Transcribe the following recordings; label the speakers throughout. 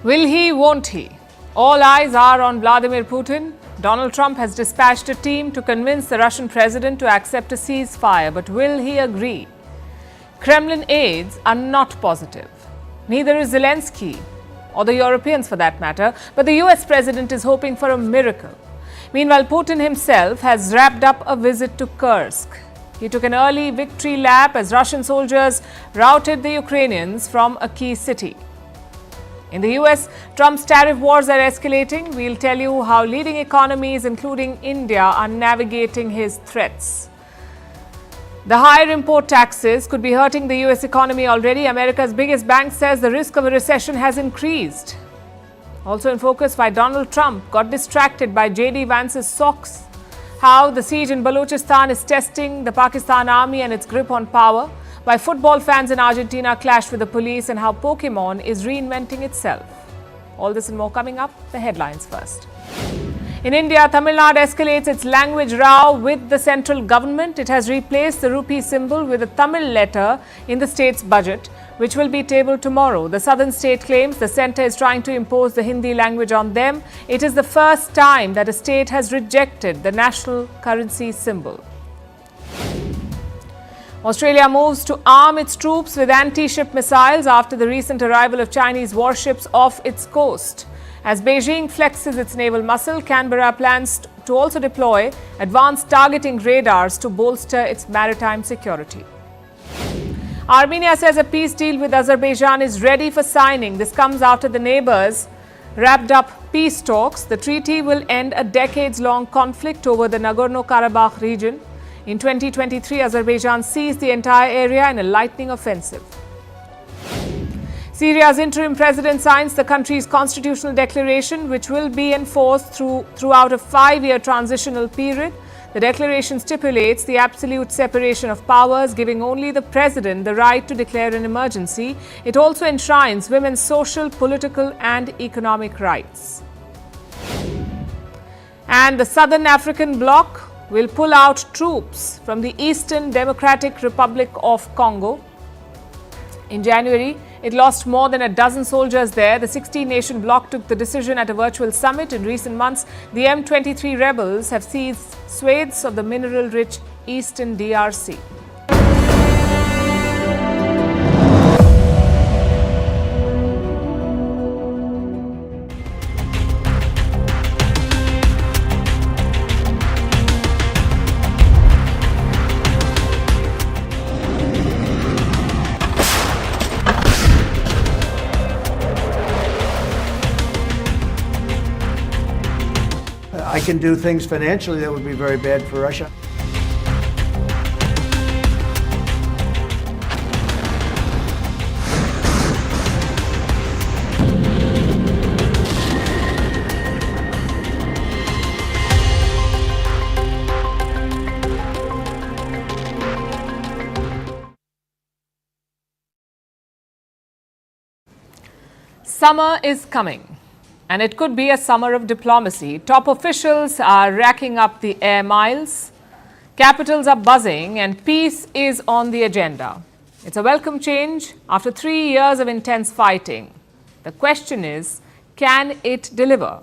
Speaker 1: Will he, won't he? All eyes are on Vladimir Putin. Donald Trump has dispatched a team to convince the Russian president to accept a ceasefire. But will he agree? Kremlin aides are not positive. Neither is Zelensky, or the Europeans for that matter, but the US president is hoping for a miracle. Meanwhile, Putin himself has wrapped up a visit to Kursk. He took an early victory lap as Russian soldiers routed the Ukrainians from a key city. In the US, Trump's tariff wars are escalating. We'll tell you how leading economies, including India, are navigating his threats. The higher import taxes could be hurting the US economy already. America's biggest bank says the risk of a recession has increased. Also in focus, why Donald Trump got distracted by J.D. Vance's socks. How the siege in Balochistan is testing the Pakistan army and its grip on power. Why football fans in Argentina clashed with the police, and how Pokemon is reinventing itself. All this and more coming up. The headlines first. In India, Tamil Nadu escalates its language row with the central government. It has replaced the rupee symbol with a Tamil letter in the state's budget, which will be tabled tomorrow. The southern state claims the centre is trying to impose the Hindi language on them. It is the first time that a state has rejected the national currency symbol. Australia moves to arm its troops with anti-ship missiles after the recent arrival of Chinese warships off its coast. As Beijing flexes its naval muscle, Canberra plans to also deploy advanced targeting radars to bolster its maritime security. Armenia says a peace deal with Azerbaijan is ready for signing. This comes after the neighbors wrapped up peace talks. The treaty will end a decades-long conflict over the Nagorno-Karabakh region. In 2023, Azerbaijan seized the entire area in a lightning offensive. Syria's interim president signs the country's constitutional declaration, which will be enforced throughout a 5-year transitional period. The declaration stipulates the absolute separation of powers, giving only the president the right to declare an emergency. It also enshrines women's social, political, and economic rights. And the Southern African bloc will pull out troops from the Eastern Democratic Republic of Congo. In January, it lost more than a dozen soldiers there. The 16-nation bloc took the decision at a virtual summit. In recent months, the M23 rebels have seized swathes of the mineral-rich Eastern DRC.
Speaker 2: I can do things financially that would be very bad for Russia.
Speaker 1: Summer is coming. And it could be a summer of diplomacy. Top officials are racking up the air miles. Capitals are buzzing and peace is on the agenda. It's a welcome change after 3 years of intense fighting. The question is, can it deliver?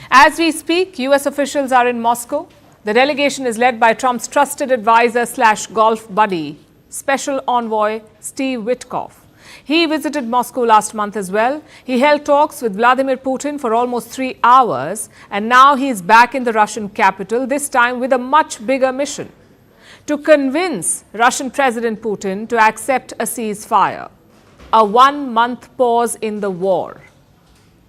Speaker 1: As we speak, US officials are in Moscow. The delegation is led by Trump's trusted advisor / golf buddy, Special Envoy Steve Witkoff. He visited Moscow last month as well. He held talks with Vladimir Putin for almost 3 hours, and now he is back in the Russian capital, this time with a much bigger mission: to convince Russian President Putin to accept a ceasefire, a 1-month pause in the war.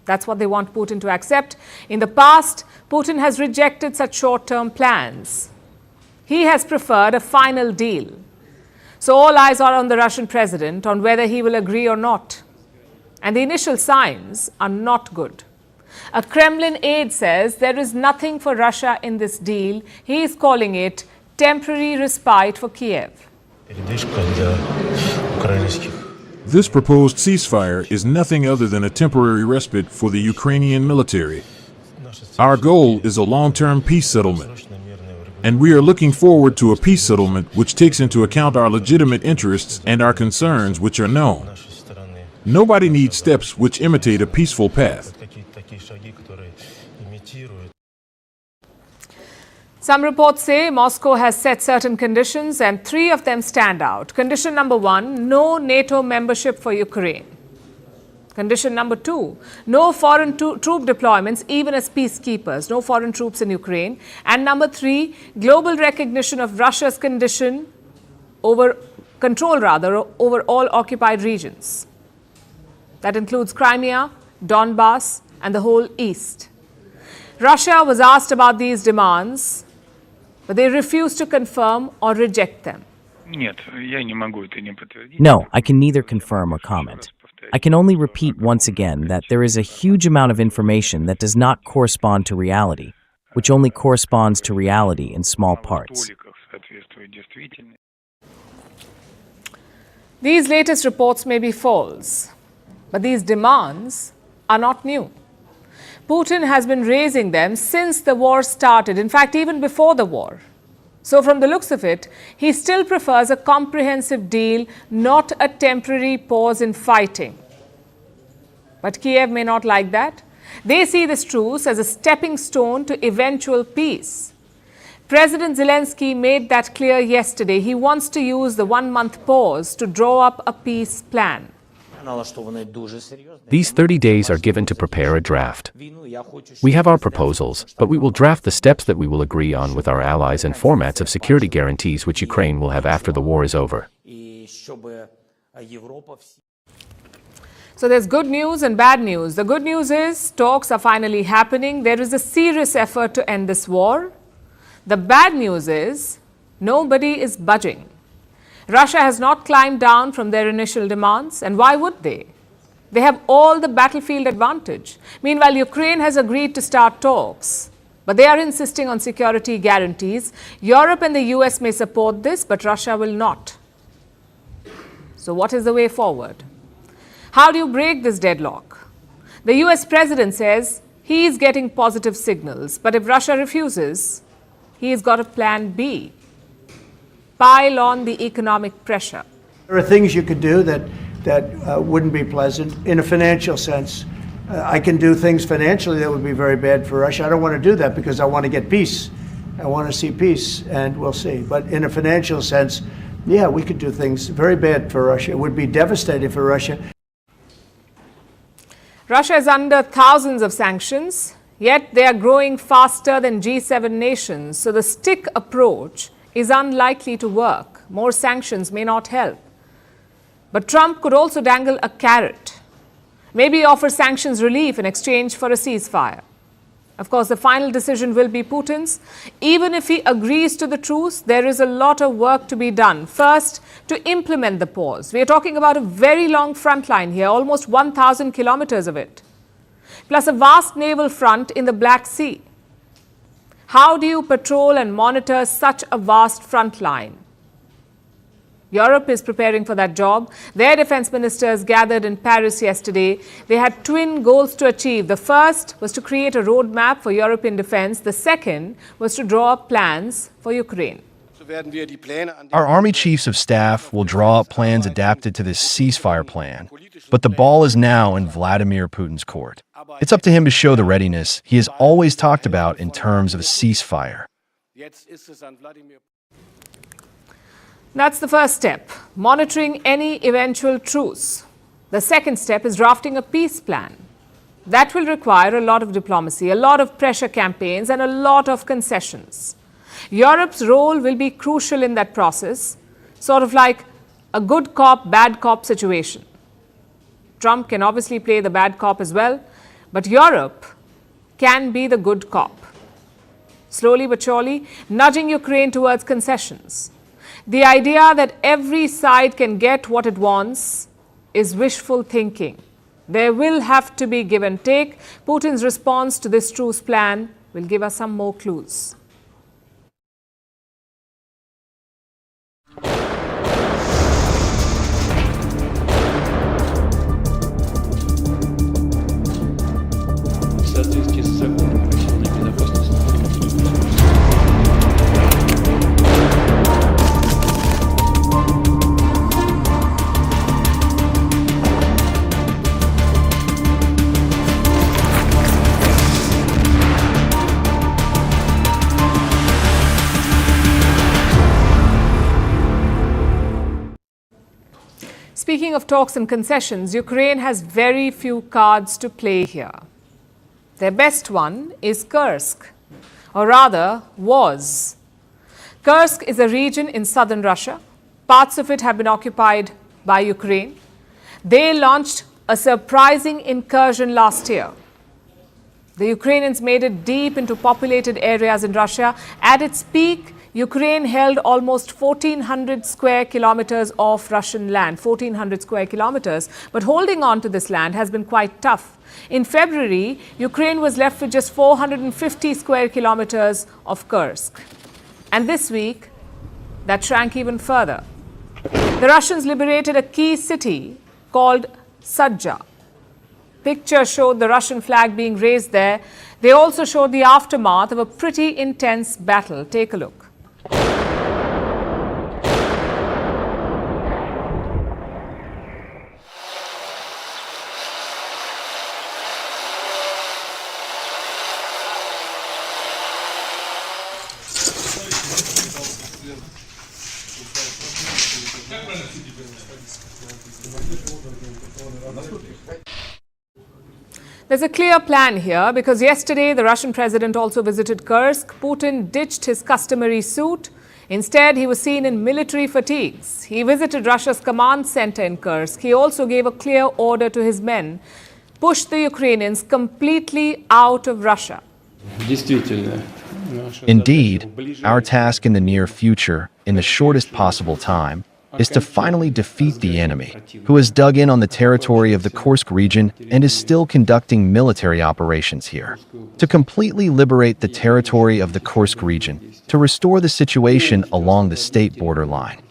Speaker 1: That's what they want Putin to accept. In the past, Putin has rejected such short-term plans. He has preferred a final deal. So all eyes are on the Russian president on whether he will agree or not. And the initial signs are not good. A Kremlin aide says there is nothing for Russia in this deal. He is calling it temporary respite for Kiev.
Speaker 3: This proposed ceasefire is nothing other than a temporary respite for the Ukrainian military. Our goal is a long-term peace settlement. And we are looking forward to a peace settlement which takes into account our legitimate interests and our concerns which are known. Nobody needs steps which imitate a peaceful path.
Speaker 1: Some reports say Moscow has set certain conditions and 3 of them stand out. Condition number 1, no NATO membership for Ukraine. Condition number 2, no foreign troop deployments, even as peacekeepers, no foreign troops in Ukraine. And number 3, global recognition of Russia's control over all occupied regions. That includes Crimea, Donbass, and the whole East. Russia was asked about these demands, but they refused to confirm or reject them.
Speaker 4: No, I can neither confirm or comment. I can only repeat once again that there is a huge amount of information that does not correspond to reality, which only corresponds to reality in small parts.
Speaker 1: These latest reports may be false, but these demands are not new. Putin has been raising them since the war started, in fact, even before the war. So from the looks of it, he still prefers a comprehensive deal, not a temporary pause in fighting. But Kiev may not like that. They see this truce as a stepping stone to eventual peace. President Zelensky made that clear yesterday. He wants to use the 1-month pause to draw up a peace plan.
Speaker 5: These 30 days are given to prepare a draft. We have our proposals, but we will draft the steps that we will agree on with our allies and formats of security guarantees which Ukraine will have after the war is over.
Speaker 1: So there's good news and bad news. The good news is talks are finally happening. There is a serious effort to end this war. The bad news is nobody is budging. Russia has not climbed down from their initial demands, and why would they? They have all the battlefield advantage. Meanwhile, Ukraine has agreed to start talks, but they are insisting on security guarantees. Europe and the US may support this, but Russia will not. So what is the way forward? How do you break this deadlock? The US president says he is getting positive signals, but if Russia refuses, he's got a plan B. Pile on the economic pressure.
Speaker 2: There are things you could do that wouldn't be pleasant in a financial sense. I can do things financially that would be very bad for Russia. I don't want to do that because I want to get peace. I want to see peace, and we'll see. But in a financial sense, yeah, we could do things very bad for Russia. It would be devastating for Russia.
Speaker 1: Russia is under thousands of sanctions, yet they are growing faster than G7 nations. So the stick approach is unlikely to work. More sanctions may not help. But Trump could also dangle a carrot. Maybe offer sanctions relief in exchange for a ceasefire. Of course, the final decision will be Putin's. Even if he agrees to the truce, there is a lot of work to be done. First, to implement the pause. We are talking about a very long front line here, almost 1,000 kilometers of it, plus a vast naval front in the Black Sea. How do you patrol and monitor such a vast front line? Europe is preparing for that job. Their defense ministers gathered in Paris yesterday. They had twin goals to achieve. The first was to create a roadmap for European defense. The second was to draw up plans for Ukraine.
Speaker 6: Our Army Chiefs of Staff will draw up plans adapted to this ceasefire plan, but the ball is now in Vladimir Putin's court. It's up to him to show the readiness he has always talked about in terms of a ceasefire.
Speaker 1: That's the first step, monitoring any eventual truce. The second step is drafting a peace plan. That will require a lot of diplomacy, a lot of pressure campaigns, and a lot of concessions. Europe's role will be crucial in that process, sort of like a good cop, bad cop situation. Trump can obviously play the bad cop as well, but Europe can be the good cop. Slowly but surely, nudging Ukraine towards concessions. The idea that every side can get what it wants is wishful thinking. There will have to be give and take. Putin's response to this truce plan will give us some more clues. Speaking of talks and concessions, Ukraine has very few cards to play here. Their best one is Kursk, or rather was. Kursk is a region in southern Russia. Parts of it have been occupied by Ukraine. They launched a surprising incursion last year. The Ukrainians made it deep into populated areas in Russia. At its peak, Ukraine held almost 1,400 square kilometers of Russian land, 1,400 square kilometers. But holding on to this land has been quite tough. In February, Ukraine was left with just 450 square kilometers of Kursk. And this week, that shrank even further. The Russians liberated a key city called Sajja. Pictures showed the Russian flag being raised there. They also showed the aftermath of a pretty intense battle. Take a look. There's a clear plan here because yesterday the Russian president also visited Kursk. Putin ditched his customary suit. Instead, he was seen in military fatigues. He visited Russia's command center in Kursk. He also gave a clear order to his men: push the Ukrainians completely out of Russia.
Speaker 6: Indeed, our task in the near future, in the shortest possible time, is to finally defeat the enemy, who has dug in on the territory of the Kursk region and is still conducting military operations here. To completely liberate the territory of the Kursk region, to restore the situation along the state borderline.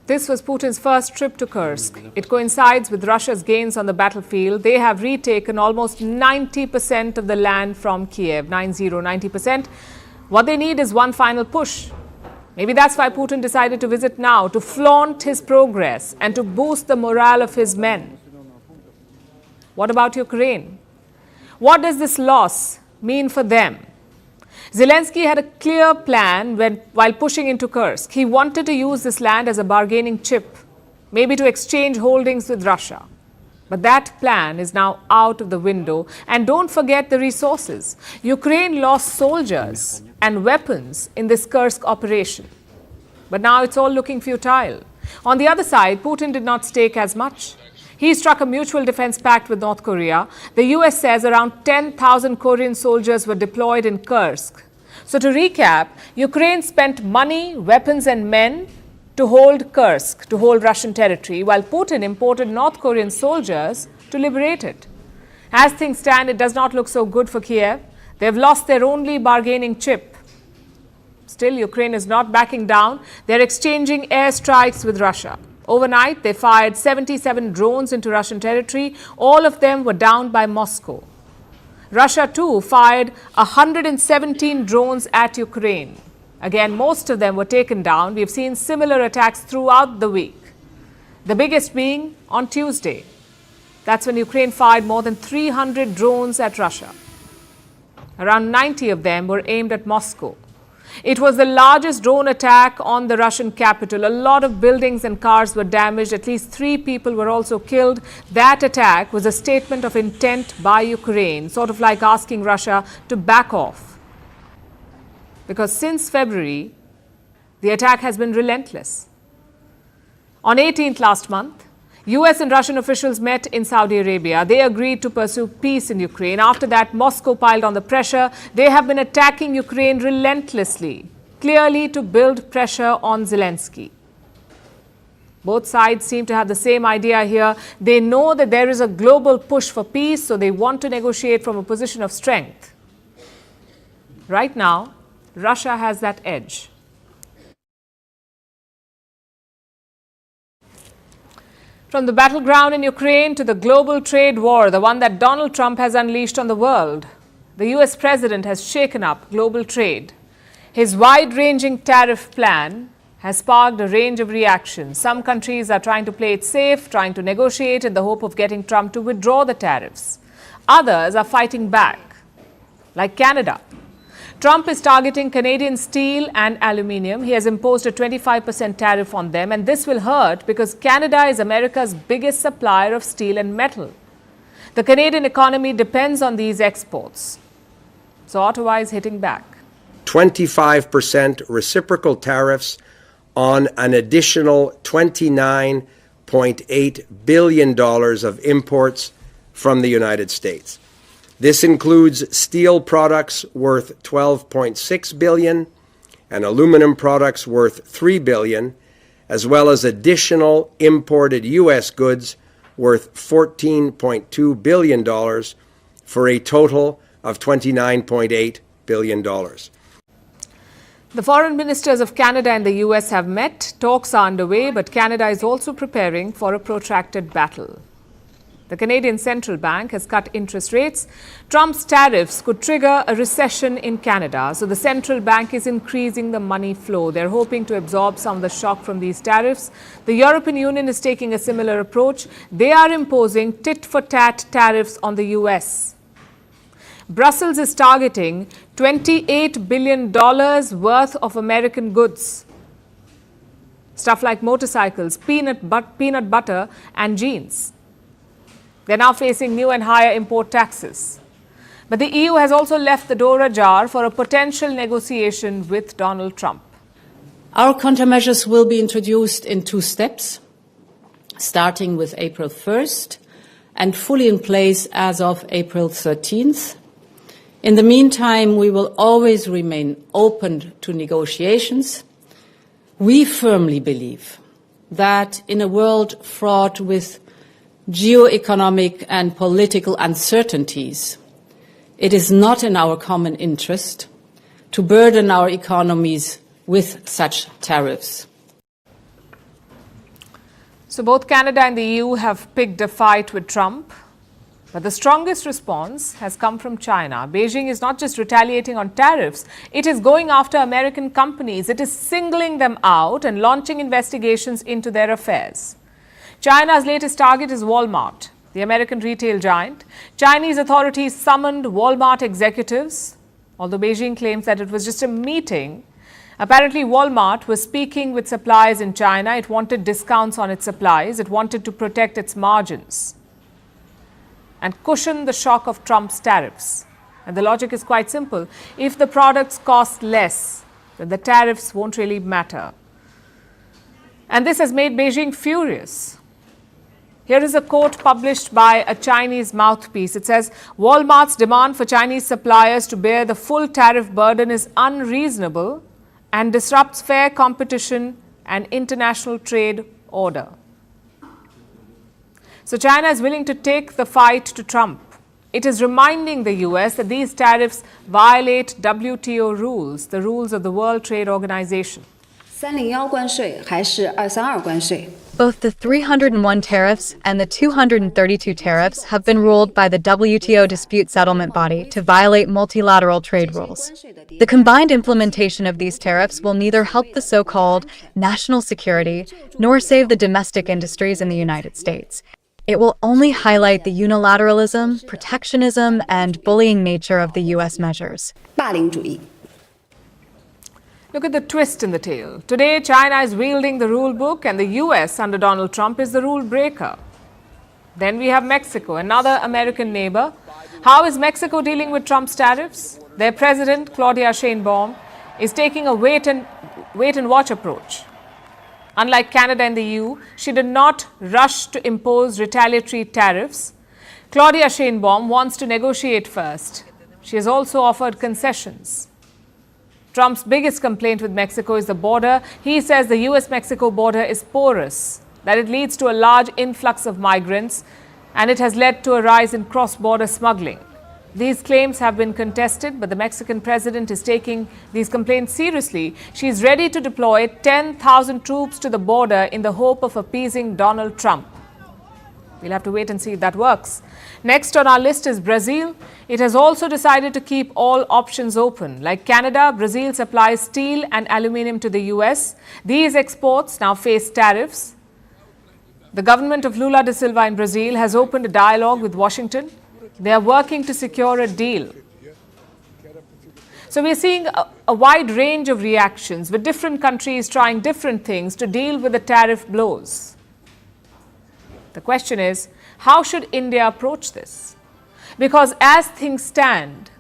Speaker 1: This was Putin's first trip to Kursk. It coincides with Russia's gains on the battlefield. They have retaken almost 90% of the land from Kiev, 90%. What they need is one final push. Maybe that's why Putin decided to visit now, to flaunt his progress and to boost the morale of his men. What about Ukraine? What does this loss mean for them? Zelensky had a clear plan while pushing into Kursk. He wanted to use this land as a bargaining chip, maybe to exchange holdings with Russia. But that plan is now out of the window. And don't forget the resources. Ukraine lost soldiers and weapons in this Kursk operation. But now it's all looking futile. On the other side, Putin did not stake as much. He struck a mutual defense pact with North Korea. The US says around 10,000 Korean soldiers were deployed in Kursk. So to recap, Ukraine spent money, weapons and men to hold Kursk, to hold Russian territory, while Putin imported North Korean soldiers to liberate it. As things stand, it does not look so good for Kiev. They've lost their only bargaining chip. Still, Ukraine is not backing down. They're exchanging airstrikes with Russia. Overnight, they fired 77 drones into Russian territory. All of them were downed by Moscow. Russia, too, fired 117 drones at Ukraine. Again, most of them were taken down. We've seen similar attacks throughout the week. The biggest being on Tuesday. That's when Ukraine fired more than 300 drones at Russia. Around 90 of them were aimed at Moscow. It was the largest drone attack on the Russian capital. A lot of buildings and cars were damaged. At least 3 people were also killed. That attack was a statement of intent by Ukraine, sort of like asking Russia to back off. Because since February, the attack has been relentless. On 18th last month, US and Russian officials met in Saudi Arabia. They agreed to pursue peace in Ukraine. After that, Moscow piled on the pressure. They have been attacking Ukraine relentlessly, clearly to build pressure on Zelensky. Both sides seem to have the same idea here. They know that there is a global push for peace, so they want to negotiate from a position of strength. Right now, Russia has that edge. From the battleground in Ukraine to the global trade war, the one that Donald Trump has unleashed on the world, the US president has shaken up global trade. His wide-ranging tariff plan has sparked a range of reactions. Some countries are trying to play it safe, trying to negotiate in the hope of getting Trump to withdraw the tariffs. Others are fighting back, like Canada. Trump is targeting Canadian steel and aluminium. He has imposed a 25% tariff on them, and this will hurt because Canada is America's biggest supplier of steel and metal. The Canadian economy depends on these exports. So Ottawa is hitting back.
Speaker 7: 25% reciprocal tariffs on an additional $29.8 billion of imports from the United States. This includes steel products worth $12.6 billion and aluminum products worth $3 billion, as well as additional imported U.S. goods worth $14.2 billion for a total of $29.8 billion.
Speaker 1: The foreign ministers of Canada and the US have met. Talks are underway, but Canada is also preparing for a protracted battle. The Canadian Central Bank has cut interest rates. Trump's tariffs could trigger a recession in Canada, so the central bank is increasing the money flow. They're hoping to absorb some of the shock from these tariffs. The European Union is taking a similar approach. They are imposing tit-for-tat tariffs on the US. Brussels is targeting $28 billion worth of American goods. Stuff like motorcycles, peanut butter and jeans. They're now facing new and higher import taxes. But the EU has also left the door ajar for a potential negotiation with Donald Trump.
Speaker 8: Our countermeasures will be introduced in 2 steps, starting with April 1st and fully in place as of April 13th. In the meantime, we will always remain open to negotiations. We firmly believe that in a world fraught with geo-economic and political uncertainties, it is not in our common interest to burden our economies with such tariffs.
Speaker 1: So both Canada and the EU have picked a fight with Trump. But the strongest response has come from China. Beijing is not just retaliating on tariffs, it is going after American companies. It is singling them out and launching investigations into their affairs. China's latest target is Walmart, the American retail giant. Chinese authorities summoned Walmart executives, although Beijing claims that it was just a meeting. Apparently, Walmart was speaking with suppliers in China. It wanted discounts on its supplies. It wanted to protect its margins and cushion the shock of Trump's tariffs. And the logic is quite simple. If the products cost less, then the tariffs won't really matter. And this has made Beijing furious. Here is a quote published by a Chinese mouthpiece. It says, Walmart's demand for Chinese suppliers to bear the full tariff burden is unreasonable and disrupts fair competition and international trade order. So China is willing to take the fight to Trump. It is reminding the US that these tariffs violate WTO rules, the rules of the World Trade Organization.
Speaker 9: Both the 301 tariffs and the 232 tariffs have been ruled by the WTO dispute settlement body to violate multilateral trade rules. The combined implementation of these tariffs will neither help the so-called national security nor save the domestic industries in the United States. It will only highlight the unilateralism, protectionism, and bullying nature of the U.S. measures.
Speaker 1: Look at the twist in the tale. Today, China is wielding the rule book and the US under Donald Trump is the rule breaker. Then we have Mexico, another American neighbor. How is Mexico dealing with Trump's tariffs? Their president, Claudia Sheinbaum, is taking a wait and watch approach. Unlike Canada and the EU, she did not rush to impose retaliatory tariffs. Claudia Sheinbaum wants to negotiate first. She has also offered concessions. Trump's biggest complaint with Mexico is the border. He says the US-Mexico border is porous, that it leads to a large influx of migrants, and it has led to a rise in cross-border smuggling. These claims have been contested, but the Mexican president is taking these complaints seriously. She is ready to deploy 10,000 troops to the border in the hope of appeasing Donald Trump. We'll have to wait and see if that works. Next on our list is Brazil. It has also decided to keep all options open. Like Canada, Brazil supplies steel and aluminium to the US. These exports now face tariffs. The government of Lula da Silva in Brazil has opened a dialogue with Washington. They are working to secure a deal. So we're seeing a wide range of reactions with different countries trying different things to deal with the tariff blows. The question is, how should India approach this? Because as things stand,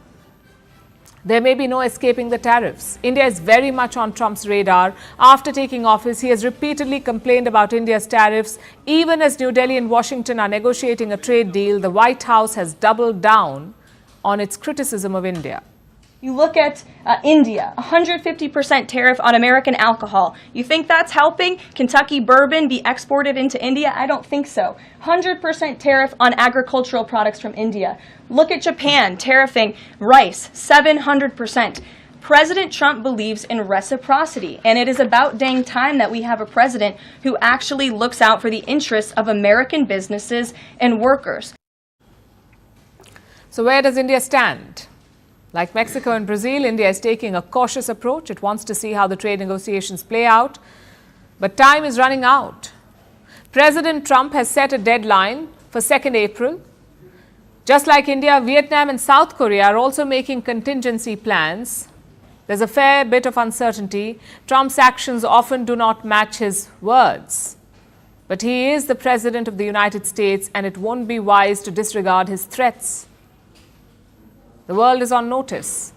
Speaker 1: there may be no escaping the tariffs. India is very much on Trump's radar. After taking office, he has repeatedly complained about India's tariffs. Even as New Delhi and Washington are negotiating a trade deal, the White House has doubled down on its criticism of India.
Speaker 10: You look at India, 150% tariff on American alcohol. You think that's helping Kentucky bourbon be exported into India? I don't think so. 100% tariff on agricultural products from India. Look at Japan, tariffing rice, 700%. President Trump believes in reciprocity, and it is about dang time that we have a president who actually looks out for the interests of American businesses and workers.
Speaker 1: So where does India stand? Like Mexico and Brazil, India is taking a cautious approach. It wants to see how the trade negotiations play out. But time is running out. President Trump has set a deadline for 2nd April. Just like India, Vietnam and South Korea are also making contingency plans. There's a fair bit of uncertainty. Trump's actions often do not match his words. But he is the President of the United States, and it won't be wise to disregard his threats. The world is on notice.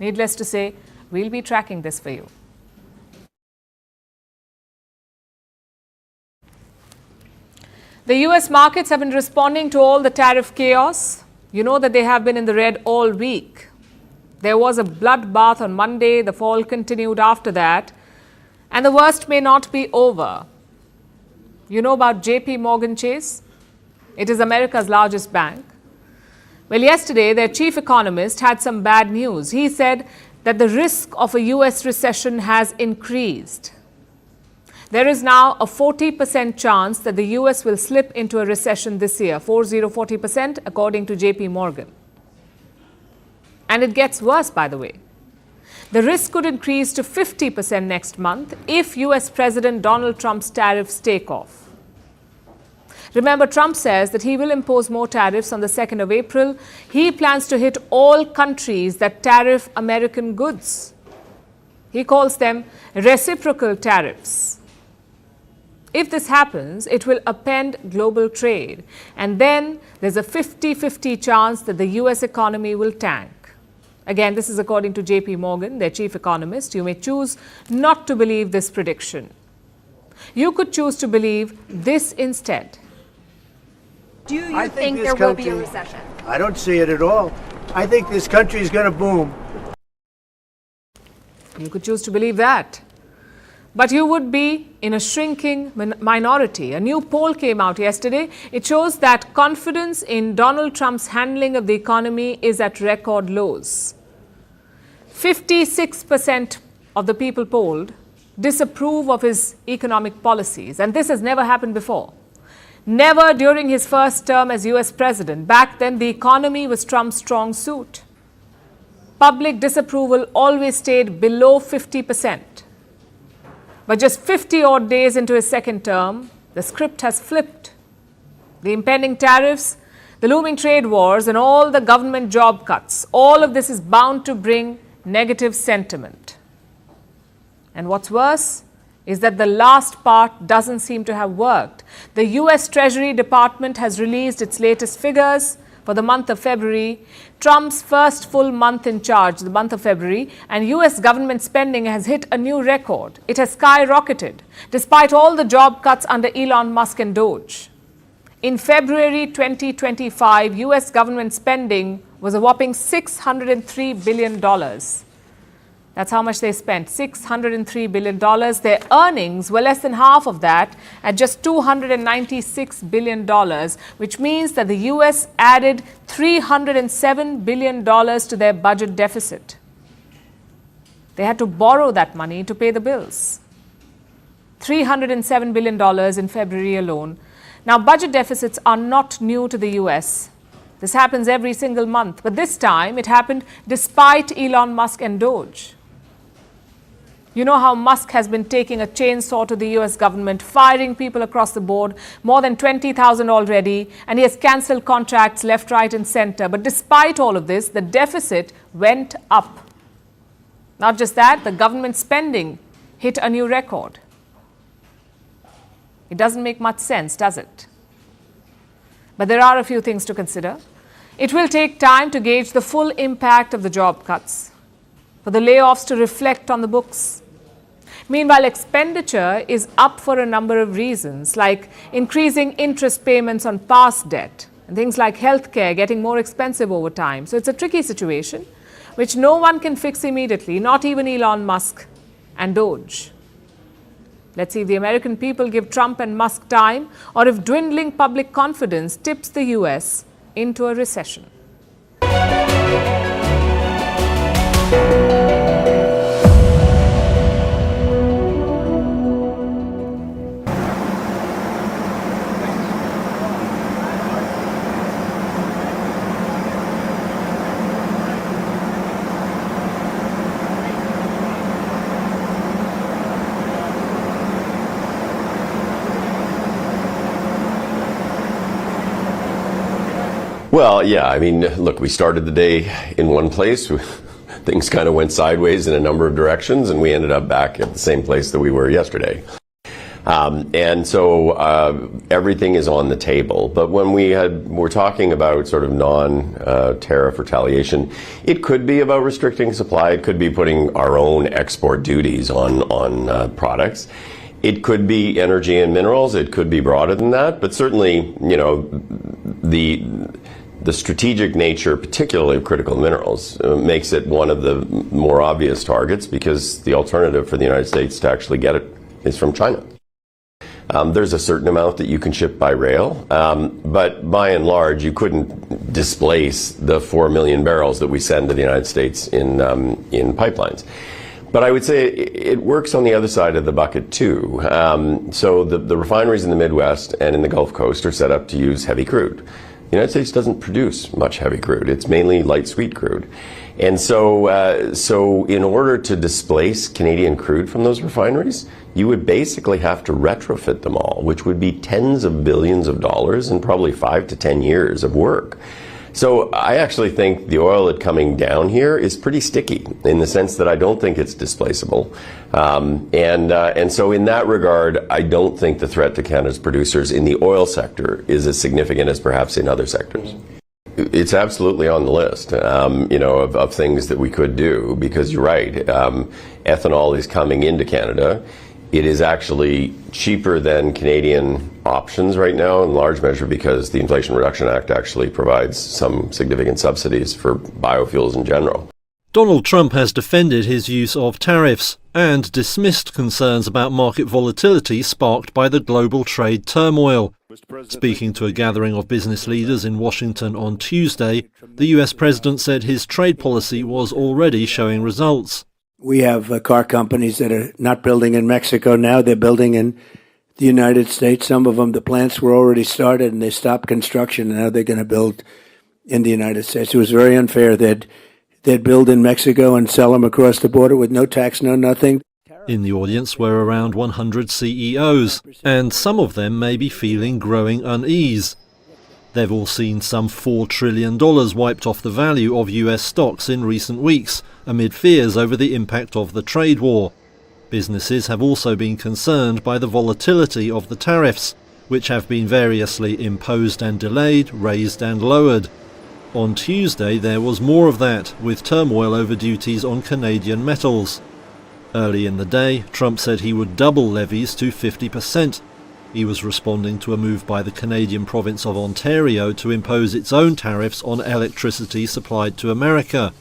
Speaker 1: Needless to say, we'll be tracking this for you. The US markets have been responding to all the tariff chaos. You know that they have been in the red all week. There was a bloodbath on Monday. The fall continued after that. And the worst may not be over. You know about JP Morgan Chase? It is America's largest bank. Well, yesterday, their chief economist had some bad news. He said that the risk of a US recession has increased. There is now a 40% chance that the US will slip into a recession this year, 40%, according to JP Morgan. And it gets worse, by the way. The risk could increase to 50% next month if US President Donald Trump's tariffs take off. Remember, Trump says that he will impose more tariffs on the 2nd of April. He plans to hit all countries that tariff American goods. He calls them reciprocal tariffs. If this happens, it will upend global trade. And then there's a 50-50 chance that the US economy will tank. Again, this is according to JP Morgan, their chief economist. You may choose not to believe this prediction. You could choose to believe this instead.
Speaker 11: Do you think there will be a recession?
Speaker 2: I don't see it at all. I think this country is going to boom.
Speaker 1: You could choose to believe that. But you would be in a shrinking minority. A new poll came out yesterday. It shows that confidence in Donald Trump's handling of the economy is at record lows. 56% of the people polled disapprove of his economic policies, and this has never happened before. Never during his first term as US president. Back then, the economy was Trump's strong suit. Public disapproval always stayed below 50%. But just 50 odd days into his second term, the script has flipped. The impending tariffs, the looming trade wars, and all the government job cuts, all of this is bound to bring negative sentiment. And what's worse is that the last part doesn't seem to have worked. The US Treasury Department has released its latest figures for the month of February, Trump's first full month in charge, the month of February, and US government spending has hit a new record. It has skyrocketed, despite all the job cuts under Elon Musk and Doge. In February 2025, US government spending was a whopping $603 billion. That's how much they spent, $603 billion. Their earnings were less than half of that at just $296 billion, which means that the US added $307 billion to their budget deficit. They had to borrow that money to pay the bills. $307 billion in February alone. Now, budget deficits are not new to the US. This happens every single month, but this time it happened despite Elon Musk and Doge. You know how Musk has been taking a chainsaw to the US government, firing people across the board, more than 20,000 already, and he has cancelled contracts left, right, and center. But despite all of this, the deficit went up. Not just that, the government spending hit a new record. It doesn't make much sense, does it? But there are a few things to consider. It will take time to gauge the full impact of the job cuts, for the layoffs to reflect on the books. Meanwhile, expenditure is up for a number of reasons, like increasing interest payments on past debt, and things like healthcare getting more expensive over time. So it's a tricky situation, which no one can fix immediately, not even Elon Musk and Doge. Let's see if the American people give Trump and Musk time, or if dwindling public confidence tips the US into a recession.
Speaker 12: Well, yeah, I mean, look, we started the day in one place. Things kind of went sideways in a number of directions, and we ended up back at the same place that we were yesterday. And so everything is on the table. But when we're talking about sort of non-tariff retaliation, it could be about restricting supply. It could be putting our own export duties on products. It could be energy and minerals. It could be broader than that. But certainly, you know, the strategic nature, particularly of critical minerals, makes it one of the more obvious targets, because the alternative for the United States to actually get it is from China. There's a certain amount that you can ship by rail, but by and large, you couldn't displace the 4 million barrels that we send to the United States in pipelines. But I would say it works on the other side of the bucket too. So the refineries in the Midwest and in the Gulf Coast are set up to use heavy crude. The United States doesn't produce much heavy crude. It's mainly light sweet crude. And so in order to displace Canadian crude from those refineries, you would basically have to retrofit them all, which would be tens of billions of dollars and probably 5 to 10 years of work. So I actually think the oil that's coming down here is pretty sticky, in the sense that I don't think it's displaceable. And so in that regard, I don't think the threat to Canada's producers in the oil sector is as significant as perhaps in other sectors. It's absolutely on the list, of things that we could do, because you're right, ethanol is coming into Canada. It is actually cheaper than Canadian options right now, in large measure because the Inflation Reduction Act actually provides some significant subsidies for biofuels in general.
Speaker 13: Donald Trump has defended his use of tariffs and dismissed concerns about market volatility sparked by the global trade turmoil. Speaking to a gathering of business leaders in Washington on Tuesday, the US president said his trade policy was already showing results.
Speaker 2: We have car companies that are not building in Mexico now. They're building in the United States. Some of them, the plants were already started and they stopped construction, and now they're going to build in the United States. It was very unfair. They'd build in Mexico and sell them across the border with no tax, no nothing.
Speaker 13: In the audience were around 100 CEOs, and some of them may be feeling growing unease. They've all seen some $4 trillion wiped off the value of US stocks in recent weeks, amid fears over the impact of the trade war. Businesses have also been concerned by the volatility of the tariffs, which have been variously imposed and delayed, raised and lowered. On Tuesday there was more of that, with turmoil over duties on Canadian metals. Early in the day, Trump said he would double levies to 50%. He was responding to a move by the Canadian province of Ontario to impose its own tariffs on electricity supplied to America.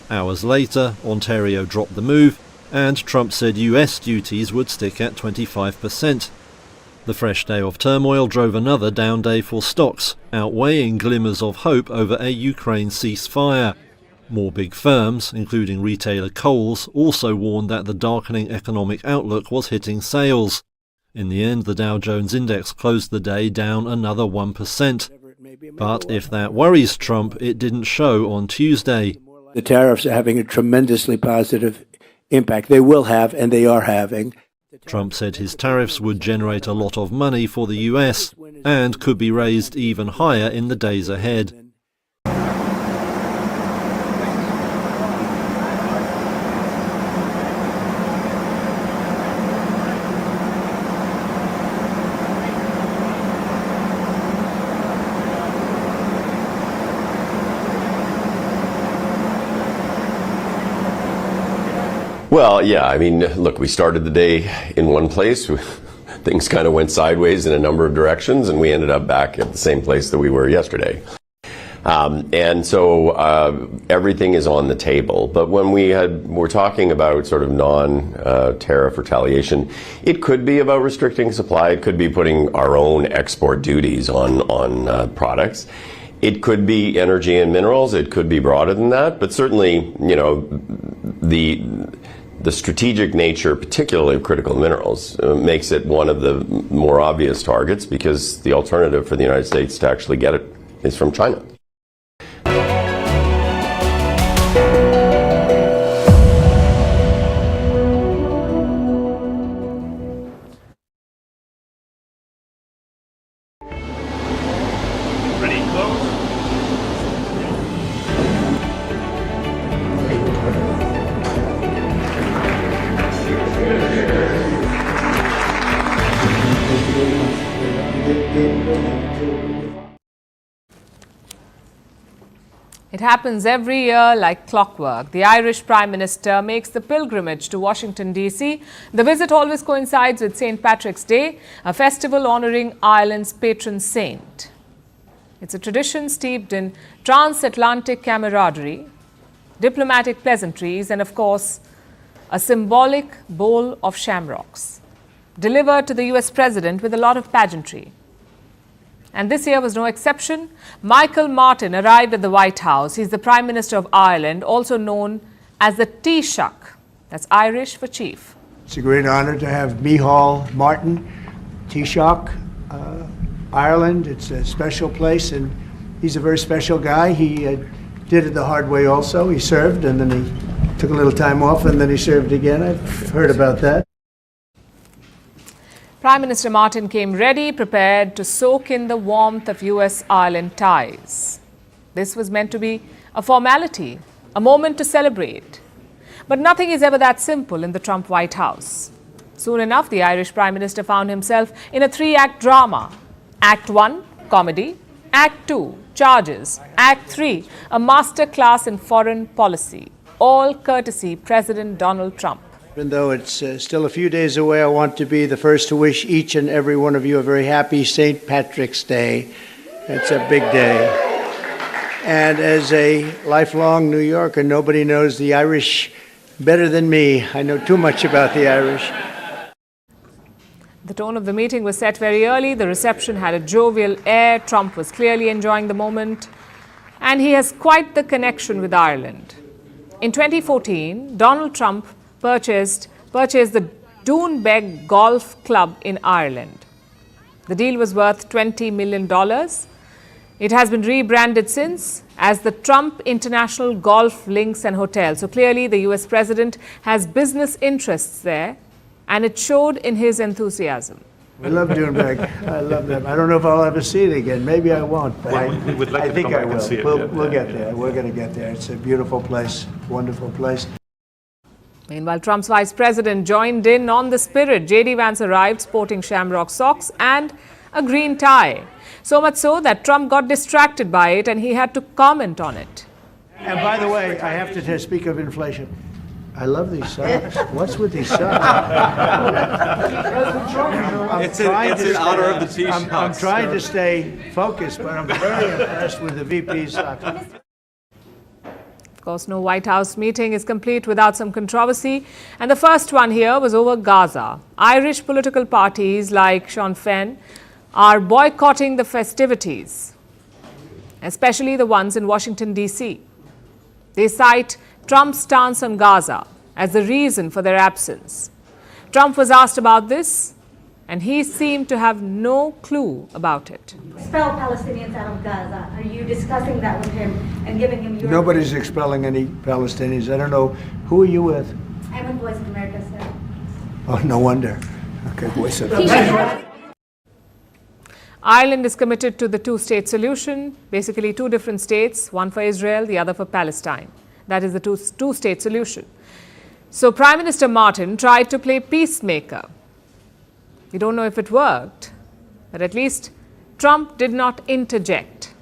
Speaker 13: Hours later, Ontario dropped the move, and Trump said US duties would stick at 25%. The fresh day of turmoil drove another down day for stocks, outweighing glimmers of hope over a Ukraine ceasefire. More big firms, including retailer Kohl's, also warned that the darkening economic outlook was hitting sales. In the end, the Dow Jones Index closed the day down another 1%. But if that worries Trump, it didn't show on Tuesday.
Speaker 2: The tariffs are having a tremendously positive impact. They will have, and they are having.
Speaker 13: Trump said his tariffs would generate a lot of money for the US and could be raised even higher in the days ahead.
Speaker 12: Well, yeah, I mean, look, we started the day in one place. Things kind of went sideways in a number of directions, and we ended up back at the same place that we were yesterday. And so everything is on the table. But when we're talking about sort of non-tariff retaliation, it could be about restricting supply. It could be putting our own export duties on products. It could be energy and minerals. It could be broader than that. But certainly, you know, the strategic nature, particularly of critical minerals, makes it one of the more obvious targets, because the alternative for the United States to actually get it is from China.
Speaker 1: It happens every year like clockwork. The Irish Prime Minister makes the pilgrimage to Washington, D.C. The visit always coincides with St. Patrick's Day, a festival honouring Ireland's patron saint. It's a tradition steeped in transatlantic camaraderie, diplomatic pleasantries, and of course, a symbolic bowl of shamrocks, delivered to the US President with a lot of pageantry. And this year was no exception. Michael Martin arrived at the White House. He's the Prime Minister of Ireland, also known as the Taoiseach. That's Irish for chief.
Speaker 2: It's a great honor to have Micheál Martin, Taoiseach, Ireland. It's a special place, and he's a very special guy. He did it the hard way also. He served, and then he took a little time off, and then he served again. I've heard about that.
Speaker 1: Prime Minister Martin came ready, prepared to soak in the warmth of US-Ireland ties. This was meant to be a formality, a moment to celebrate. But nothing is ever that simple in the Trump White House. Soon enough, the Irish Prime Minister found himself in a three-act drama. Act 1, comedy. Act 2, charges. Act 3, a masterclass in foreign policy. All courtesy President Donald Trump.
Speaker 2: Even though it's still a few days away, I want to be the first to wish each and every one of you a very happy St. Patrick's Day. It's a big day. And as a lifelong New Yorker, nobody knows the Irish better than me. I know too much about the Irish.
Speaker 1: The tone of the meeting was set very early. The reception had a jovial air. Trump was clearly enjoying the moment. And he has quite the connection with Ireland. In 2014, Donald Trump purchased the Doonbeg Golf Club in Ireland. The deal was worth $20 million. It has been rebranded since as the Trump International Golf Links and Hotel. So clearly the US President has business interests there, and it showed in his enthusiasm.
Speaker 2: I love Doonbeg. I love them. I don't know if I'll ever see it again. Maybe I won't, but
Speaker 14: we would like
Speaker 2: I
Speaker 14: to
Speaker 2: think
Speaker 14: come
Speaker 2: I
Speaker 14: back
Speaker 2: will.
Speaker 14: and see it.
Speaker 2: We'll get there. We're going to get there. It's a beautiful place, wonderful place.
Speaker 1: Meanwhile, Trump's vice president joined in on the spirit. J.D. Vance arrived sporting shamrock socks and a green tie. So much so that Trump got distracted by it and he had to comment on it.
Speaker 2: And by the way, I have to speak of inflation. I love these socks. What's with these socks?
Speaker 14: It's in honor of the Taoiseach.
Speaker 2: I'm trying to stay focused, but I'm very impressed with the VP's socks.
Speaker 1: Of course, no White House meeting is complete without some controversy. And the first one here was over Gaza. Irish political parties like Sinn Féin are boycotting the festivities, especially the ones in Washington, D.C. They cite Trump's stance on Gaza as the reason for their absence. Trump was asked about this, and he seemed to have no clue about it.
Speaker 15: Expel Palestinians out of Gaza. Are you discussing that with him and giving him your...
Speaker 2: Nobody's expelling any Palestinians. I don't know. Who are you with?
Speaker 15: I'm with Voice of America, sir.
Speaker 2: Oh, no wonder. Okay, Voice of America.
Speaker 1: Ireland is committed to the two-state solution, basically two different states, one for Israel, the other for Palestine. That is the two-state solution. So Prime Minister Martin tried to play peacemaker. We don't know if it worked, but at least Trump did not interject.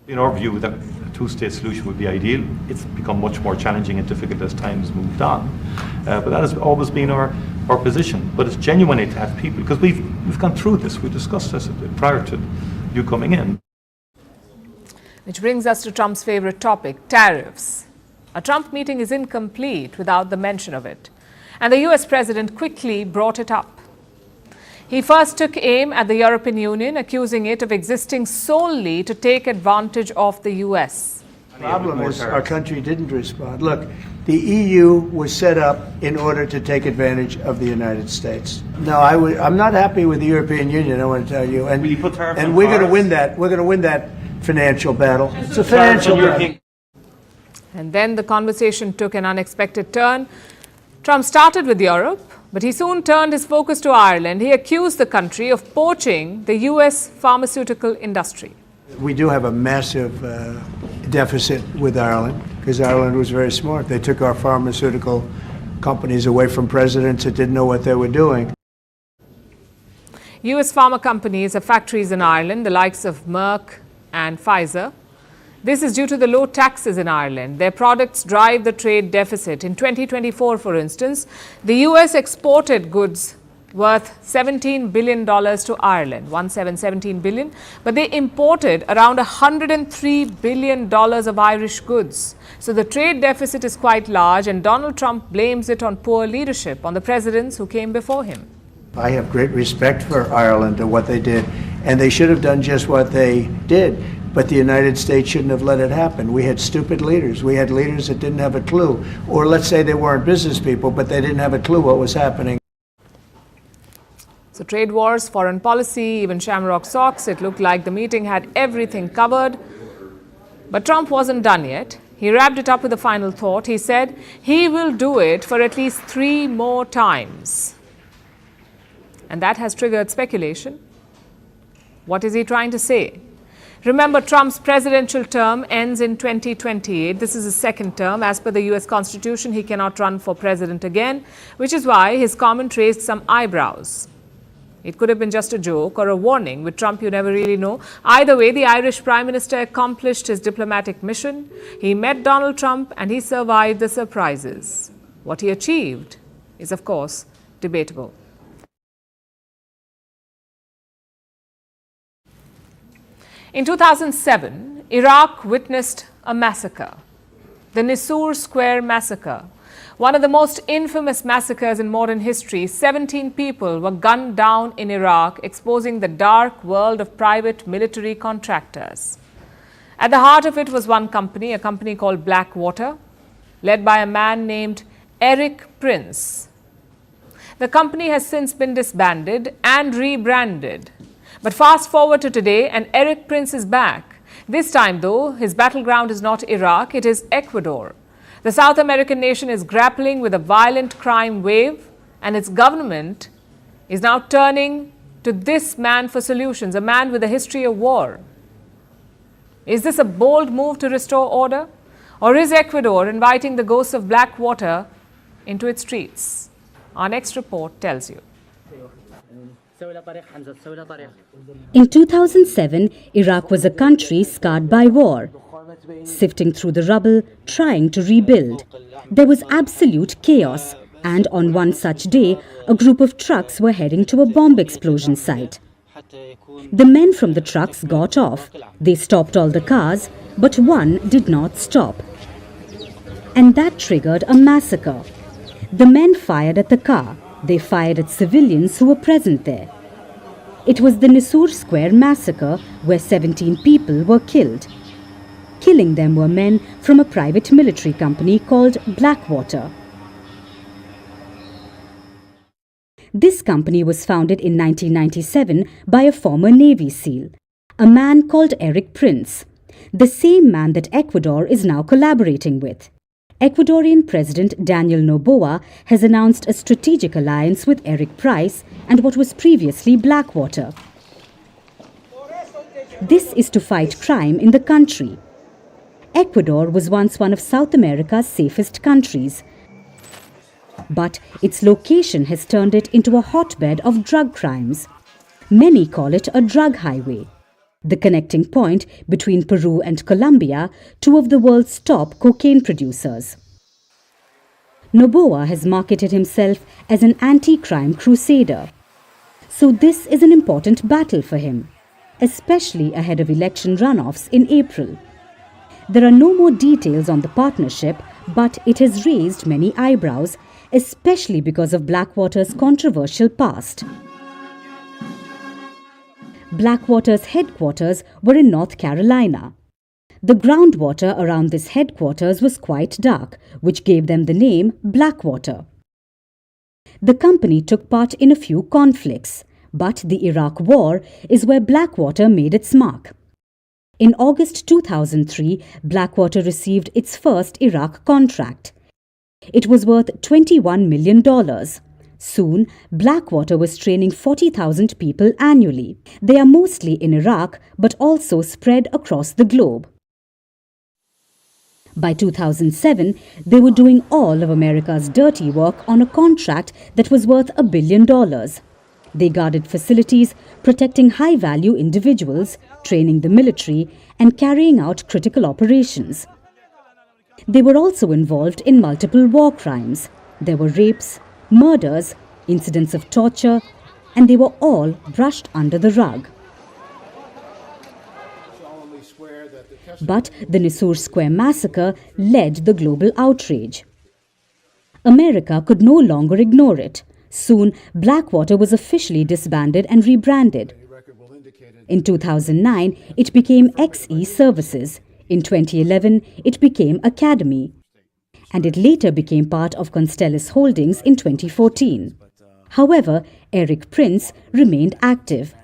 Speaker 14: In our view, that a two-state solution would be ideal. It's become much more challenging and difficult as time has moved on. But that has always been our position. But it's genuinely to have people, because we've gone through this, we discussed this prior to you coming in.
Speaker 1: Which brings us to Trump's favorite topic, tariffs. A Trump meeting is incomplete without the mention of it. And the US president quickly brought it up. He first took aim at the European Union, accusing it of existing solely to take advantage of the US.
Speaker 2: The problem is our country didn't respond. Look, the EU was set up in order to take advantage of the United States. No, I'm not happy with the European Union, I want to tell you. And, we're going to win that. We're going to win that financial battle. It's a financial battle.
Speaker 1: And then the conversation took an unexpected turn. Trump started with Europe, but he soon turned his focus to Ireland. He accused the country of poaching the US pharmaceutical industry.
Speaker 2: We do have a massive deficit with Ireland, because Ireland was very smart. They took our pharmaceutical companies away from presidents that didn't know what they were doing.
Speaker 1: US pharma companies have factories in Ireland, the likes of Merck and Pfizer. This is due to the low taxes in Ireland. Their products drive the trade deficit. In 2024, for instance, the US exported goods worth $17 billion to Ireland, 17 billion, but they imported around $103 billion of Irish goods. So the trade deficit is quite large, and Donald Trump blames it on poor leadership, on the presidents who came before him.
Speaker 2: I have great respect for Ireland and what they did, and they should have done just what they did. But the United States shouldn't have let it happen. We had stupid leaders. We had leaders that didn't have a clue. Or let's say they weren't business people, but they didn't have a clue what was happening.
Speaker 1: So trade wars, foreign policy, even shamrock socks, it looked like the meeting had everything covered. But Trump wasn't done yet. He wrapped it up with a final thought. He said he will do it for at least 3 more times. And that has triggered speculation. What is he trying to say? Remember, Trump's presidential term ends in 2028. This is his second term. As per the US Constitution, he cannot run for president again, which is why his comment raised some eyebrows. It could have been just a joke or a warning. With Trump, you never really know. Either way, the Irish Prime Minister accomplished his diplomatic mission. He met Donald Trump and he survived the surprises. What he achieved is, of course, debatable. In 2007, Iraq witnessed a massacre, the Nisour Square massacre. One of the most infamous massacres in modern history. 17 people were gunned down in Iraq, exposing the dark world of private military contractors. At the heart of it was one company, a company called Blackwater, led by a man named Erik Prince. The company has since been disbanded and rebranded. But fast forward to today, and Erik Prince is back. This time, though, his battleground is not Iraq, it is Ecuador. The South American nation is grappling with a violent crime wave, and its government is now turning to this man for solutions, a man with a history of war. Is this a bold move to restore order? Or is Ecuador inviting the ghosts of Blackwater into its streets? Our next report tells you.
Speaker 16: In 2007, Iraq was a country scarred by war. Sifting through the rubble, trying to rebuild. There was absolute chaos, and on one such day, a group of trucks were heading to a bomb explosion site. The men from the trucks got off. They stopped all the cars, but one did not stop. And that triggered a massacre. The men fired at the car. They fired at civilians who were present there. It was the Nisour Square massacre, where 17 people were killed. Killing them were men from a private military company called Blackwater. This company was founded in 1997 by a former Navy SEAL, a man called Erik Prince, the same man that Ecuador is now collaborating with. Ecuadorian President Daniel Noboa has announced a strategic alliance with Erik Prince and what was previously Blackwater. This is to fight crime in the country. Ecuador was once one of South America's safest countries, but its location has turned it into a hotbed of drug crimes. Many call it a drug highway, the connecting point between Peru and Colombia, two of the world's top cocaine producers. Noboa has marketed himself as an anti-crime crusader. So this is an important battle for him, especially ahead of election runoffs in April. There are no more details on the partnership, but it has raised many eyebrows, especially because of Blackwater's controversial past. Blackwater's headquarters were in North Carolina. The groundwater around this headquarters was quite dark, which gave them the name Blackwater. The company took part in a few conflicts, but the Iraq War is where Blackwater made its mark. In August 2003, Blackwater received its first Iraq contract. It was worth $21 million. Soon, Blackwater was training 40,000 people annually. They are mostly in Iraq, but also spread across the globe. By 2007, they were doing all of America's dirty work on a contract that was worth $1 billion. They guarded facilities, protecting high-value individuals, training the military, and carrying out critical operations. They were also involved in multiple war crimes. There were rapes, murders, incidents of torture, and they were all brushed under the rug. But the Nisour Square massacre led the global outrage. America could no longer ignore it. Soon, Blackwater was officially disbanded and rebranded. In 2009, it became XE Services. In 2011, it became Academy. And it later became part of Constellus Holdings in 2014. However, Eric Prince remained active.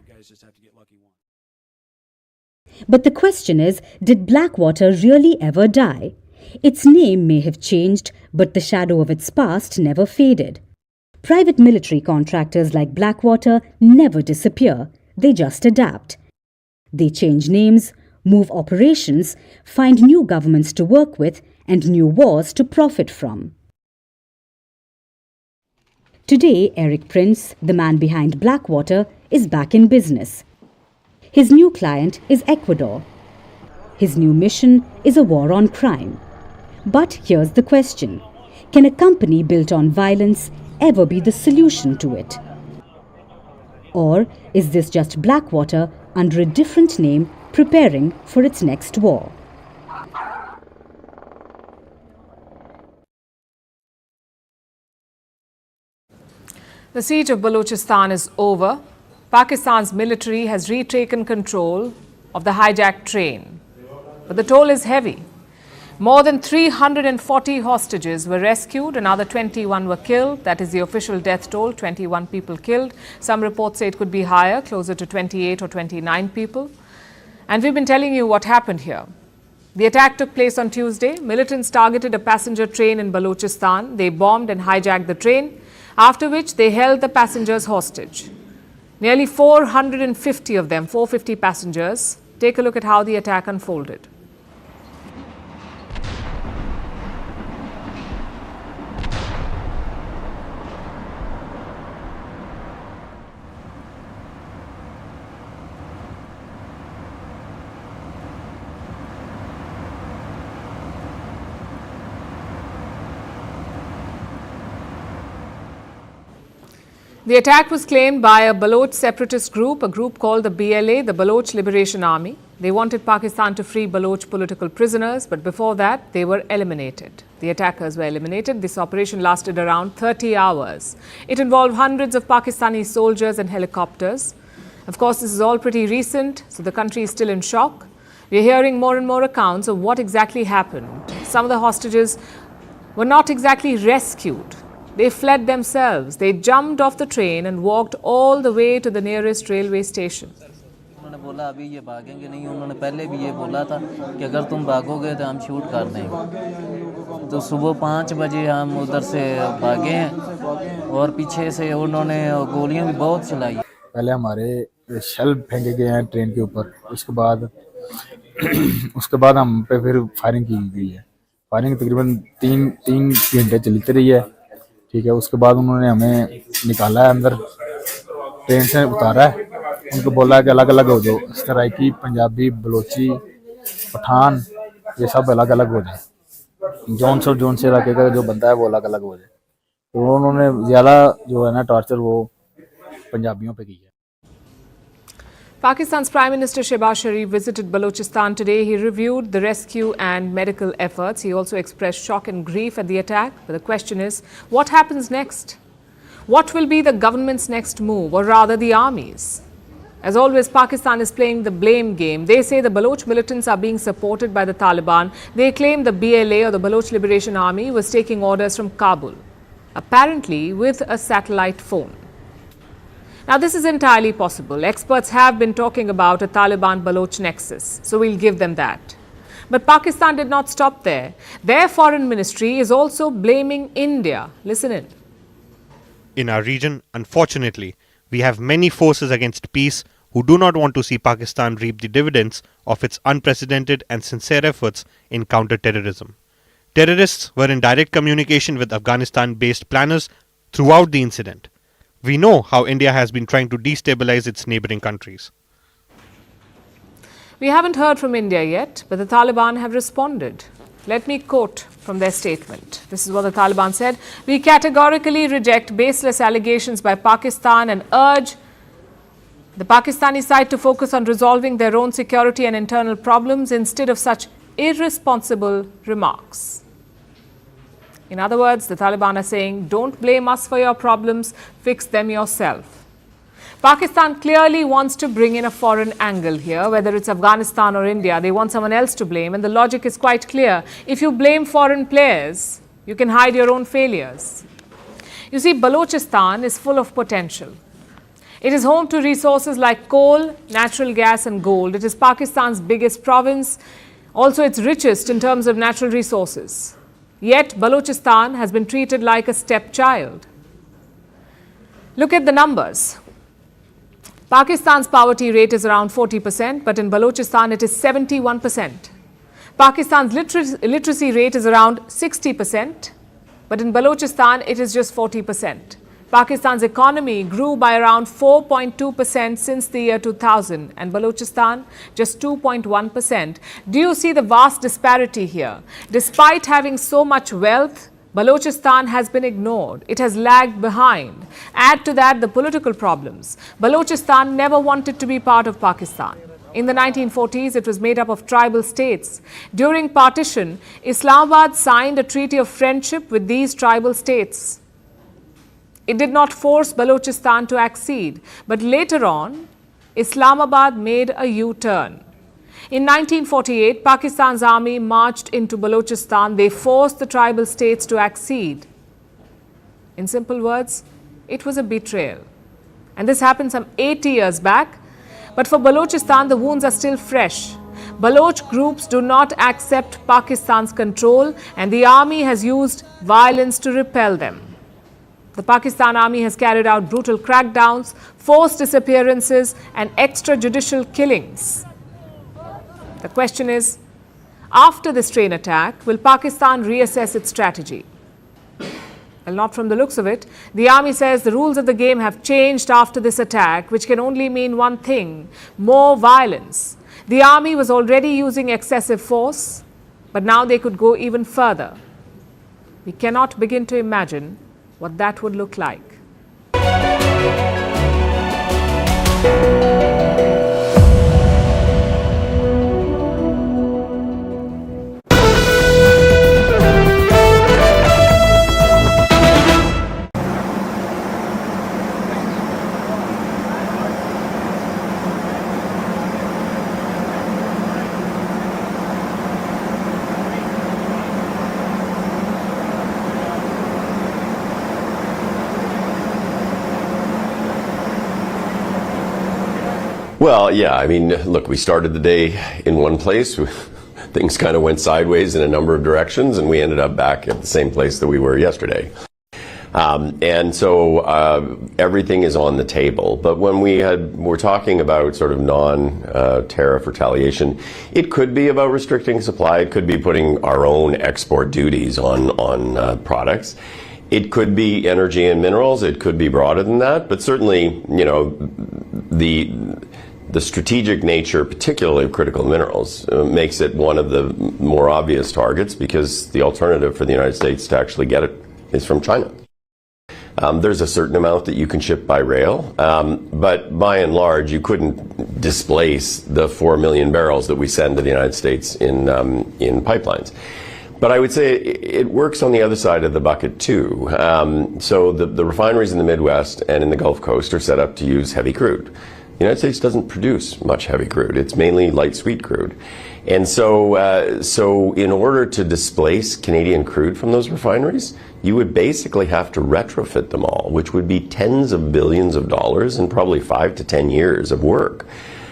Speaker 16: But the question is, did Blackwater really ever die? Its name may have changed, but the shadow of its past never faded. Private military contractors like Blackwater never disappear, they just adapt. They change names, move operations, find new governments to work with, and new wars to profit from. Today, Eric Prince, the man behind Blackwater, is back in business. His new client is Ecuador. His new mission is a war on crime. But here's the question: can a company built on violence ever be the solution to it? Or is this just Blackwater under a different name preparing for its next war?
Speaker 1: The siege of Balochistan is over. Pakistan's military has retaken control of the hijacked train. But the toll is heavy. More than 340 hostages were rescued, another 21 were killed. That is the official death toll, 21 people killed. Some reports say it could be higher, closer to 28 or 29 people. And we've been telling you what happened here. The attack took place on Tuesday. Militants targeted a passenger train in Balochistan. They bombed and hijacked the train, after which they held the passengers hostage. Nearly 450 of them, 450 passengers. Take a look at how the attack unfolded. The attack was claimed by a Baloch separatist group, a group called the BLA, the Baloch Liberation Army. They wanted Pakistan to free Baloch political prisoners, but before that, they were eliminated. The attackers were eliminated. This operation lasted around 30 hours. It involved hundreds of Pakistani soldiers and helicopters. Of course, this is all pretty recent, so the country is still in shock. We're hearing more and more accounts of what exactly happened. Some of the hostages were not exactly rescued. They fled themselves. They jumped off the train and walked all the way to the nearest railway station.
Speaker 17: उन्होंने बोला अभी ये भागेंगे नहीं, उन्होंने पहले भी ये बोला था कि अगर तुम भागोगे तो हम शूट कर देंगे। तो सुबह 5 बजे हम उधर से भागे हैं और पीछे से उन्होंने गोलियां भी बहुत चलाई।
Speaker 18: पहले हमारे शेल फेंके गए हैं ट्रेन के ऊपर, उसके बाद हम पे फिर फायरिंग की गई है। फायरिंग तकरीबन तीन घंटे चलती रही है। ठीक है, उसके बाद उन्होंने हमें निकाला है, अंदर ट्रेन से उतारा है, उनको बोला कि अलग अलग हो जाओ। सराइकी, पंजाबी, बलोची, पठान, ये सब अलग अलग हो जाए। जोन से इलाके का जो बंदा है वो अलग अलग हो जाए। तो उन्होंने ज़्यादा जो है ना टॉर्चर वो पंजाबियों पे की है।
Speaker 1: Pakistan's Prime Minister Shehbaz Sharif visited Balochistan today. He reviewed the rescue and medical efforts. He also expressed shock and grief at the attack. But the question is, what happens next? What will be the government's next move, or rather the army's? As always, Pakistan is playing the blame game. They say the Baloch militants are being supported by the Taliban. They claim the BLA, or the Baloch Liberation Army, was taking orders from Kabul, apparently with a satellite phone. Now, this is entirely possible. Experts have been talking about a Taliban-Baloch nexus, so we'll give them that. But Pakistan did not stop there. Their foreign ministry is also blaming India. Listen in.
Speaker 19: In our region, unfortunately, we have many forces against peace who do not want to see Pakistan reap the dividends of its unprecedented and sincere efforts in counter-terrorism. Terrorists were in direct communication with Afghanistan-based planners throughout the incident. We know how India has been trying to destabilize its neighboring countries.
Speaker 1: We haven't heard from India yet, but the Taliban have responded. Let me quote from their statement. This is what the Taliban said. We categorically reject baseless allegations by Pakistan and urge the Pakistani side to focus on resolving their own security and internal problems instead of such irresponsible remarks. In other words, the Taliban are saying, don't blame us for your problems, fix them yourself. Pakistan clearly wants to bring in a foreign angle here, whether it's Afghanistan or India. They want someone else to blame, and the logic is quite clear. If you blame foreign players, you can hide your own failures. You see, Balochistan is full of potential. It is home to resources like coal, natural gas and gold. It is Pakistan's biggest province, also its richest in terms of natural resources. Yet, Balochistan has been treated like a stepchild. Look at the numbers. Pakistan's poverty rate is around 40%, but in Balochistan it is 71%. Pakistan's literacy rate is around 60%, but in Balochistan it is just 40%. Pakistan's economy grew by around 4.2% since the year 2000, and Balochistan just 2.1%. Do you see the vast disparity here? Despite having so much wealth, Balochistan has been ignored. It has lagged behind. Add to that the political problems. Balochistan never wanted to be part of Pakistan. In the 1940s, it was made up of tribal states. During partition, Islamabad signed a treaty of friendship with these tribal states. It did not force Balochistan to accede, but later on, Islamabad made a U-turn. In 1948, Pakistan's army marched into Balochistan. They forced the tribal states to accede. In simple words, it was a betrayal. And this happened some 80 years back. But for Balochistan, the wounds are still fresh. Baloch groups do not accept Pakistan's control, and the army has used violence to repel them. The Pakistan army has carried out brutal crackdowns, forced disappearances, and extrajudicial killings. The question is, after this train attack, will Pakistan reassess its strategy? Well, not from the looks of it. The army says the rules of the game have changed after this attack, which can only mean one thing: more violence. The army was already using excessive force, but now they could go even further. We cannot begin to imagine what that would look like.
Speaker 12: Well, yeah, I mean, look, we started the day in one place. Things kind of went sideways in a number of directions, and we ended up back at the same place that we were yesterday. And so everything is on the table. But when we're talking about sort of non-tariff retaliation, it could be about restricting supply. It could be putting our own export duties on products. It could be energy and minerals. It could be broader than that. But certainly, you know, The strategic nature, particularly of critical minerals, makes it one of the more obvious targets because the alternative for the United States to actually get it is from China. There's a certain amount that you can ship by rail, but by and large, you couldn't displace the 4 million barrels that we send to the United States in pipelines. But I would say it works on the other side of the bucket too. So the refineries in the Midwest and in the Gulf Coast are set up to use heavy crude. The United States doesn't produce much heavy crude. It's mainly light sweet crude. And so in order to displace Canadian crude from those refineries, you would basically have to retrofit them all, which would be tens of billions of dollars and probably 5 to 10 years of work.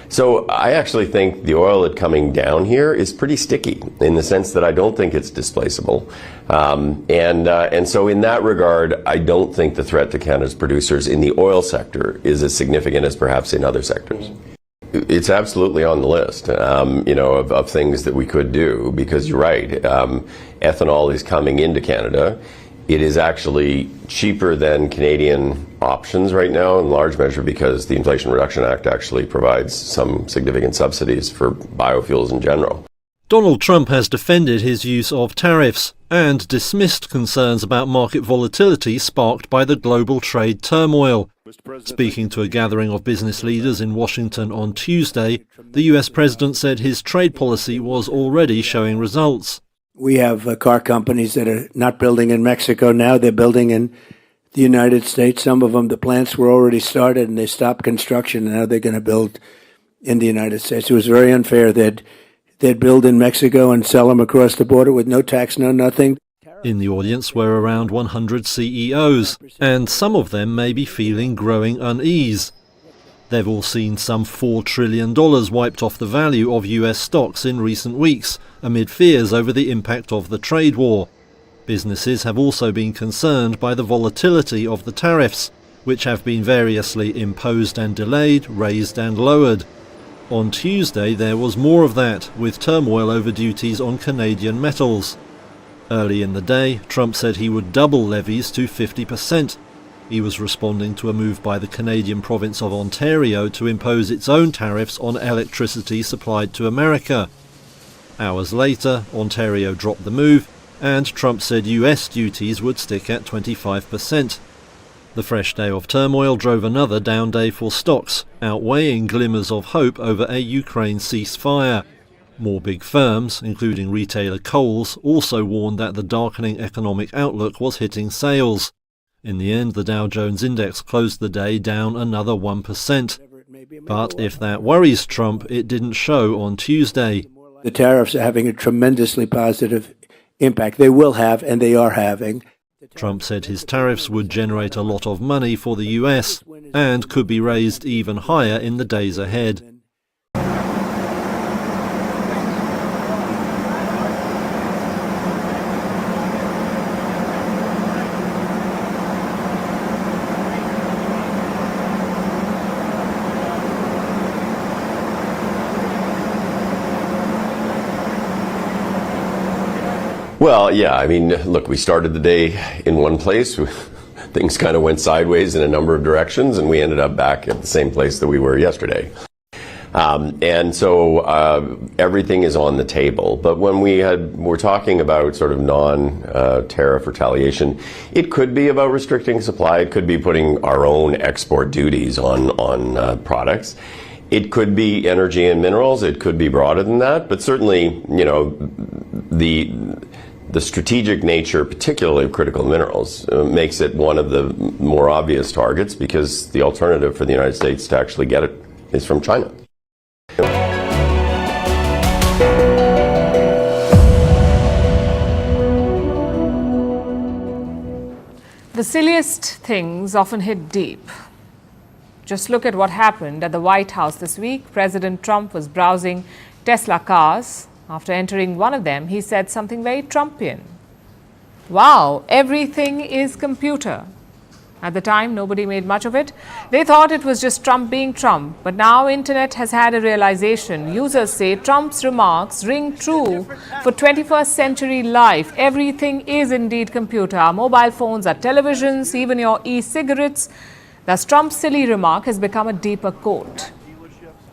Speaker 12: So I actually think the oil that's coming down here is pretty sticky in the sense that I don't think it's displaceable. And so in that regard, I don't think the threat to Canada's producers in the oil sector is as significant as perhaps in other sectors. It's absolutely on the list, of things that we could do, because you're right, ethanol is coming into Canada. It is actually cheaper than Canadian options right now, in large measure because the Inflation Reduction Act actually provides some significant subsidies for biofuels in general.
Speaker 13: Donald Trump has defended his use of tariffs and dismissed concerns about market volatility sparked by the global trade turmoil. Speaking to a gathering of business leaders in Washington on Tuesday, the US president said his trade policy was already showing results.
Speaker 2: We have car companies that are not building in Mexico now. They're building in the United States. Some of them, the plants were already started and they stopped construction, and now they're going to build in the United States. It was very unfair that they'd build in Mexico and sell them across the border with no tax, no nothing.
Speaker 13: In the audience were around 100 CEOs, and some of them may be feeling growing unease. They've all seen some $4 trillion wiped off the value of US stocks in recent weeks, amid fears over the impact of the trade war. Businesses have also been concerned by the volatility of the tariffs, which have been variously imposed and delayed, raised and lowered. On Tuesday there was more of that, with turmoil over duties on Canadian metals. Early in the day, Trump said he would double levies to 50%. He was responding to a move by the Canadian province of Ontario to impose its own tariffs on electricity supplied to America. Hours later, Ontario dropped the move, and Trump said US duties would stick at 25%. The fresh day of turmoil drove another down day for stocks, outweighing glimmers of hope over a Ukraine ceasefire. More big firms, including retailer Kohl's, also warned that the darkening economic outlook was hitting sales. In the end, the Dow Jones Index closed the day down another 1%. But if that worries Trump, it didn't show on Tuesday.
Speaker 2: The tariffs are having a tremendously positive impact. They will have, and they are having.
Speaker 13: Trump said his tariffs would generate a lot of money for the US and could be raised even higher in the days ahead.
Speaker 12: Well, yeah, I mean, look, we started the day in one place. Things kind of went sideways in a number of directions, and we ended up back at the same place that we were yesterday. And so everything is on the table. But when we're talking about sort of non-tariff retaliation, it could be about restricting supply. It could be putting our own export duties on products. It could be energy and minerals. It could be broader than that. But certainly, the strategic nature, particularly of critical minerals, makes it one of the more obvious targets because the alternative for the United States to actually get it is from China.
Speaker 1: The silliest things often hit deep. Just look at what happened at the White House this week. President Trump was browsing Tesla cars. After entering one of them, he said something very Trumpian. Wow, everything is computer. At the time, nobody made much of it. They thought it was just Trump being Trump. But now internet has had a realization. Users say Trump's remarks ring true for 21st century life. Everything is indeed computer. Our mobile phones, our televisions, even your e-cigarettes. Thus, Trump's silly remark has become a deeper quote.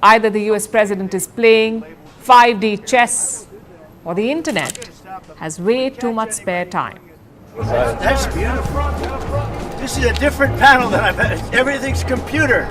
Speaker 1: Either the US president is playing 5D chess or the internet has way too much spare time.
Speaker 2: That's beautiful. This is a different panel than I've had. Everything's computer.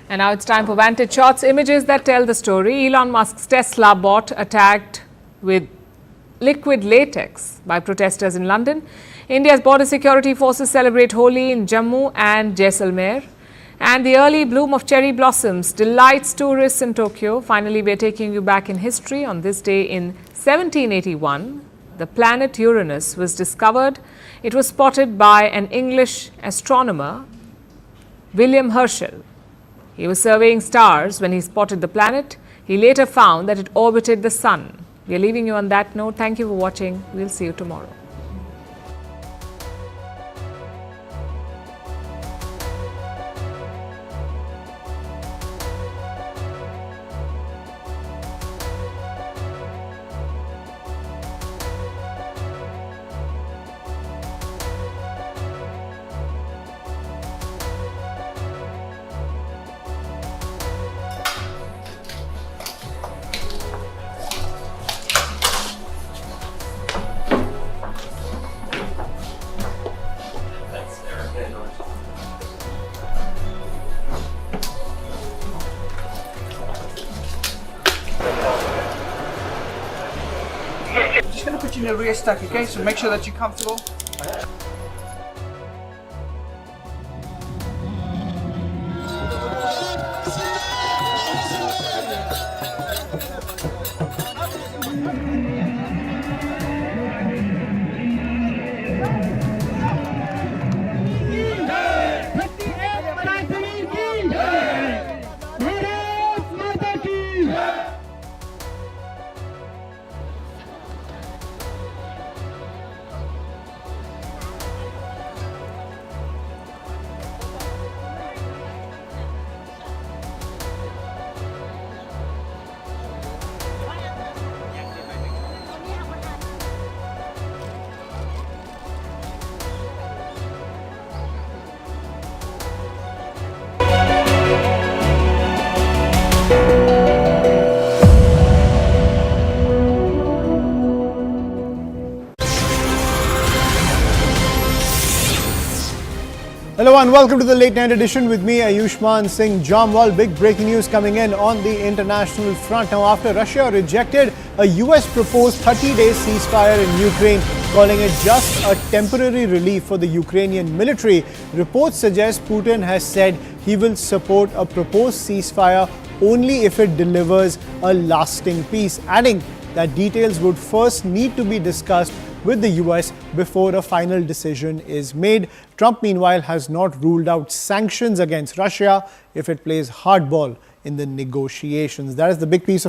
Speaker 1: And now it's time for Vantage Shots, images that tell the story. Elon Musk's Tesla bot attacked with liquid latex by protesters in London. India's border security forces celebrate Holi in Jammu and Jaisalmer. And the early bloom of cherry blossoms delights tourists in Tokyo. Finally, we're taking you back in history. On this day in 1781, the planet Uranus was discovered. It was spotted by an English astronomer, William Herschel. He was surveying stars when he spotted the planet. He later found that it orbited the sun. We are leaving you on that note. Thank you for watching. We'll see you tomorrow.
Speaker 20: Just going to put you in a rear stack, okay? So make sure that you're comfortable.
Speaker 21: Hello and welcome to the late night edition with me, Ayushman Singh Jamwal. Big breaking news coming in on the international front. Now, after Russia rejected a US proposed 30-day ceasefire in Ukraine, calling it just a temporary relief for the Ukrainian military, reports suggest Putin has said he will support a proposed ceasefire only if it delivers a lasting peace, adding that details would first need to be discussed with the US before a final decision is made. Trump, meanwhile, has not ruled out sanctions against Russia if it plays hardball in the negotiations. That is the big piece of